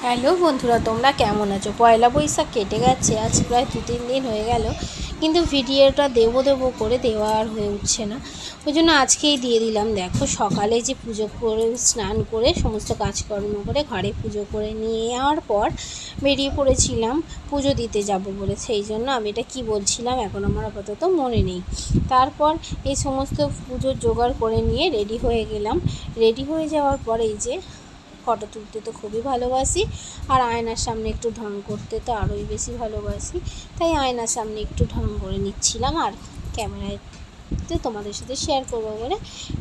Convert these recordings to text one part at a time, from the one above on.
Hello বন্ধুরা, তোমরা কেমন আছো? পয়লা বৈশাখ কেটে গেছে, আজ প্রায় 2-3 দিন হয়ে গেল, কিন্তু ভিডিওটা দেবো করে দেওয়া আর হয়ে উঠছে না। ওই জন্য আজকেই দিয়ে দিলাম। দেখো, সকালে যে পুজো করে স্নান করে সমস্ত কাজকর্ম করে ঘরে পুজো করে নিয়ে যাওয়ার পর বেরিয়ে পড়েছিলাম পুজো দিতে যাব বলে। সেই জন্য আমি এটা কী বলছিলাম এখন আমার আপাতত মনে নেই। তারপর এই সমস্ত পুজোর জোগাড় করে নিয়ে রেডি হয়ে গেলাম। রেডি হয়ে যাওয়ার পর এই যে ফটো তুলতে তো খুবই ভালোবাসি, আর আয়নার সামনে একটু ঢং করতে তো আরোই বেশি ভালোবাসি। তাই আয়নার সামনে একটু ঢং করে নিচ্ছিলাম, আর ক্যামেরায় তোমাদের সাথে শেয়ার করবো বলে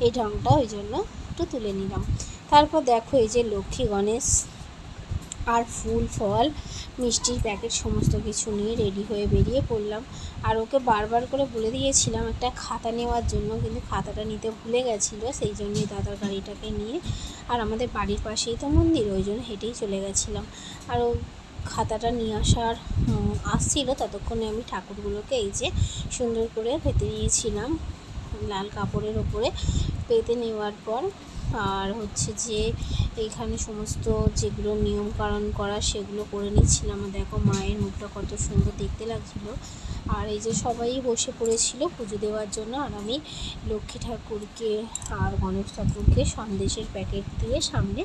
এই ঢংটা ওই জন্য একটু তুলে নিলাম। তারপর দেখো, এই যে লক্ষ্মী গণেশ আর ফুল ফল মিষ্টির প্যাকেট সমস্ত কিছু নিয়ে রেডি হয়ে বেরিয়ে পড়লাম। আর ওকে বারবার করে বলে দিয়েছিলাম একটা খাতা নেওয়ার জন্য, কিন্তু খাতাটা নিতে ভুলে গেছিলো। সেই জন্যই দাদার গাড়িটাকে নিয়ে, আর আমাদের বাড়ির পাশেই তো মন্দির, ওই জন্য হেঁটেই চলে গেছিলাম। আর ও খাতাটা নিয়ে আসছিলো, ততক্ষণে আমি ঠাকুরগুলোকে এই যে সুন্দর করে পেতে নিয়েছিলাম লাল কাপড়ের ওপরে। পেতে নেওয়ার পর আর হচ্ছে যে এইখানে সমস্ত যেগুলো নিয়মকানুন করা সেগুলো করে নিচ্ছিলাম। দেখো, মায়ের মুখটা কত সুন্দর দেখতে লাগছিলো। আর এই যে সবাই বসে পড়েছিল পুজো দেওয়ার জন্য, আর আমি লক্ষ্মী ঠাকুরকে আর গণেশ ঠাকুরকে সন্দেশের প্যাকেট দিয়ে সামনে।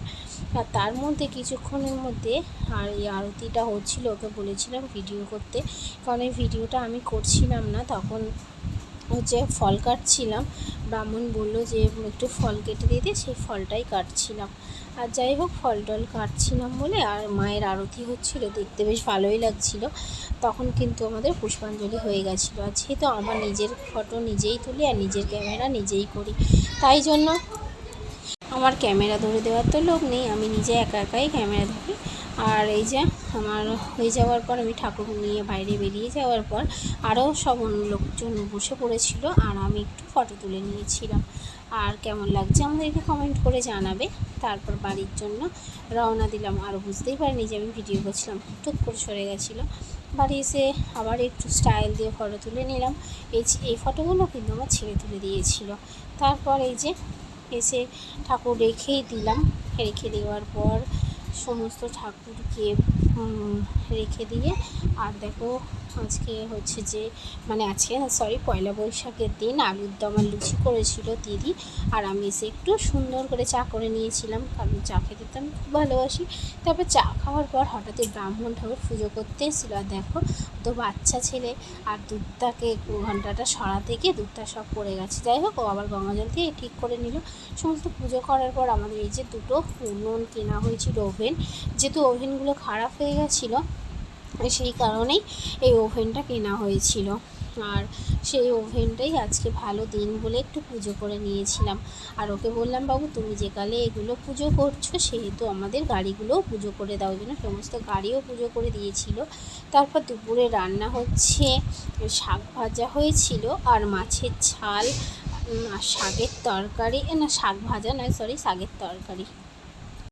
আর তার মধ্যে কিছুক্ষণের মধ্যে আর এই আরতিটা হচ্ছিলো। ওকে বলেছিলাম ভিডিও করতে, কারণ এই ভিডিওটা আমি করছিলাম না, তখন হচ্ছে ফল কাটছিলাম। ব্রাহ্মণ বললো যে একটু ফল কেটে দিতে, সেই ফলটাই কাটছিলাম। আর যাই হোক, ফল টল কাটছিলাম বলে, আর মায়ের আরতি হচ্ছিলো, দেখতে বেশ ভালোই লাগছিলো। তখন কিন্তু আমাদের পুষ্পাঞ্জলি হয়ে গেছিলো। আর যেহেতু আমার নিজের ফটো নিজেই তুলি আর নিজের ক্যামেরা নিজেই করি, তাই জন্য আমার ক্যামেরা ধরে দেওয়ার তো লোক নেই, আমি নিজে একা একাই ক্যামেরা ধরি। আর এই যে আমার হয়ে যাওয়ার পর, আমি ঠাকুর নিয়ে বাইরে বেরিয়ে যাওয়ার পর আরও সব অন্য লোকজন বসে পড়েছিল, আর আমি একটু ফটো তুলে নিয়েছিলাম। আর কেমন লাগছে আমাদেরকে কমেন্ট করে জানাবে। তারপর বাড়ির জন্য রওনা দিলাম। আর বুঝতেই পারিনি যে আমি ভিডিও করছিলাম, টুক করে সরে গেছিলো। বাড়ি এসে আবার একটু স্টাইল দিয়ে ফটো তুলে নিলাম। এই ফটোগুলো কিন্তু আমার ছেলে তুলে দিয়েছিল। তারপর এই যে এসে ঠাকুর রেখেই দিলাম। রেখে দেওয়ার পর সমস্ত ঠাকুরকে রেখে দিয়ে, আর দেখো আজকে হচ্ছে যে পয়লা বৈশাখের দিন আলুর দম আর লুচি করেছিল দিদি, আর আমি এসে একটু সুন্দর করে চা করে নিয়েছিলাম, কারণ চা খেতে তো আমি খুব ভালোবাসি। তারপর চা খাওয়ার পর হঠাৎই ব্রাহ্মণ ঠাকুর পুজো করতে এসেছিলো। আর দেখো, তো বাচ্চা ছেলে, আর দুধটাকে ঘন্টাটা সরাতে গিয়ে দুধটা সব পড়ে গেছে। যাই হোক, ও আবার গঙ্গা জল দিয়ে ঠিক করে নিল। সমস্ত পুজো করার পর আমাদের এই যে দুটো উনুন কেনা হয়েছিল, ওভেন, যেহেতু ওভেনগুলো খারাপ হয়ে গেছিলো, সেই কারণেই এই ওভেনটা কেনা হয়েছিল। আর সেই ওভেনটাই আজকে ভালো দিন বলে একটু পুজো করে নিয়েছিলাম। আর ওকে বললাম, বাবু তুমি যেকালে এগুলো পুজো করছো, সেহেতু আমাদের গাড়িগুলোও পুজো করে দাও। জন্য সমস্ত গাড়িও পুজো করে দিয়েছিল। তারপর দুপুরে রান্না হচ্ছে, শাক ভাজা হয়েছিল, আর মাছের ঝাল, আর শাকের তরকারি, শাক ভাজা নয়, শাকের তরকারি।